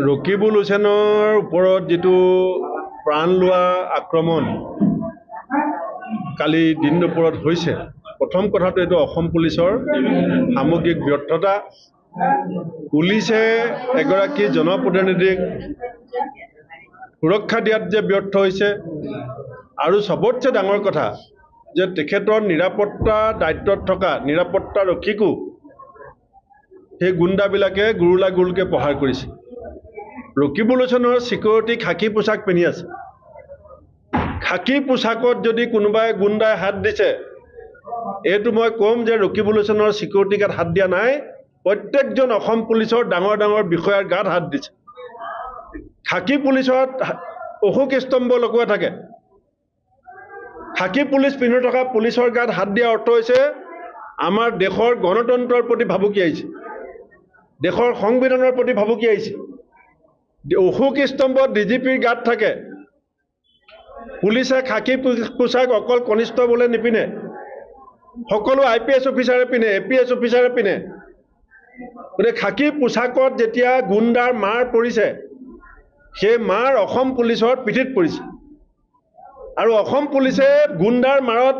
ৰকিবুল হুছেইনৰ ওপৰত যিটো প্ৰাণ লোৱা আক্ৰমণ কালি দিন দুপৰত হৈছে, প্ৰথম কথাটো এইটো অসম পুলিচৰ সামগ্ৰিক ব্যৰ্থতা। পুলিচে এগৰাকী জনপ্ৰতিনিধিক সুৰক্ষা দিয়াত যে ব্যৰ্থ হৈছে, আৰু চবতছে ডাঙৰ কথা যে তেখেতৰ নিৰাপত্তা দায়িত্বত থকা নিৰাপত্তাৰক্ষীকো সেই গুণ্ডাবিলাকে গুৰুলাগুৰুলকৈ প্ৰহাৰ কৰিছে। ৰকিবুল হুছেইনৰ চিকিউৰিটি খাকী পোছাক পিন্ধি আছে। খাকী পোছাকত যদি কোনোবাই গুণ্ডাই হাত দিছে, এইটো মই ক'ম যে ৰকিবুল হুছেইনৰ চিকিউৰিটি গাত হাত দিয়া নাই, প্ৰত্যেকজন অসম পুলিচৰ ডাঙৰ ডাঙৰ বিষয়াৰ গাত হাত দিছে। খাকী পুলিচত অশোক স্তম্ভ লগোৱা থাকে। খাকী পুলিচ পিন্ধি থকা পুলিচৰ গাত হাত দিয়াৰ অৰ্থ হৈছে আমাৰ দেশৰ গণতন্ত্ৰৰ প্ৰতি ভাবুকি আহিছে, দেশৰ সংবিধানৰ প্ৰতি ভাবুকি আহিছে। অশোক স্তম্ভত ডিজিপিৰ গাত থাকে। পুলিচে খাকী পোছাক অকল কনিষ্টবলে নিপিন্ধে, সকলো IPS অফিচাৰে পিন্ধে, APS অফিচাৰে পিন্ধে। গতিকে খাকী পোছাকত যেতিয়া গুণ্ডাৰ মাৰ পৰিছে, সেই মাৰ অসম পুলিচৰ পিঠিত পৰিছে, আৰু অসম পুলিচে গুণ্ডাৰ মাৰত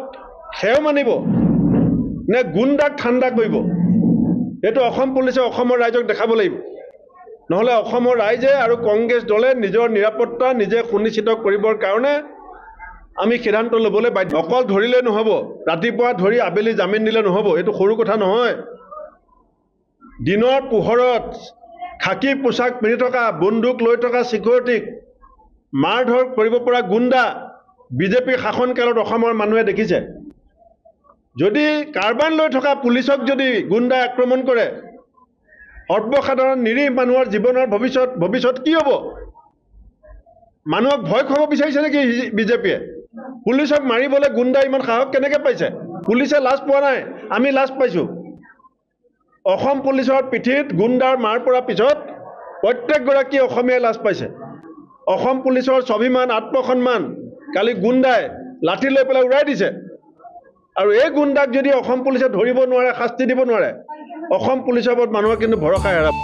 সেও মানিব নে গুণ্ডাক ঠাণ্ডা কৰিব, এইটো অসম পুলিচে অসমৰ ৰাইজক দেখাব লাগিব। নহ'লে অসমৰ ৰাইজে আৰু কংগ্ৰেছ দলে নিজৰ নিৰাপত্তা নিজে সুনিশ্চিত কৰিবৰ কাৰণে আমি সিদ্ধান্ত ল'বলৈ বাধ্য। অকল ধৰিলে নহ'ব, ৰাতিপুৱা ধৰি আবেলি জামিন দিলে নহ'ব, এইটো সৰু কথা নহয়। দিনৰ পোহৰত খাকী পোছাক পিন্ধি থকা, বন্দুক লৈ থকা চিকিউৰিটিক মাৰ ধৰ কৰিব পৰা গুণ্ডা বিজেপিৰ শাসনকালত অসমৰ মানুহে দেখিছে। যদি কাৰবান লৈ থকা পুলিচক যদি গুণ্ডাই আক্ৰমণ কৰে, সৰ্বসাধাৰণ নিৰীহ মানুহৰ জীৱনৰ ভৱিষ্যত কি হ'ব? মানুহক ভয় খুৱাব বিচাৰিছে নেকি বিজেপিয়ে? পুলিচক মাৰিবলৈ গুণ্ডাই ইমান সাহস কেনেকৈ পাইছে? পুলিচে লাজ পোৱা নাই, আমি লাজ পাইছোঁ। অসম পুলিচৰ পিঠিত গুণ্ডাৰ মাৰ পৰাৰ পিছত প্ৰত্যেকগৰাকী অসমীয়াই লাজ পাইছে। অসম পুলিচৰ স্বাভিমান আত্মসন্মান কালি গুণ্ডাই লাঠি লৈ পেলাই উৰাই দিছে। আৰু এই গুণ্ডাক যদি অসম পুলিচে ধৰিব নোৱাৰে, শাস্তি দিব নোৱাৰে, অসম পুলিচৰ ওপৰত মানুহৰ কিন্তু ভৰসা হেৰাব।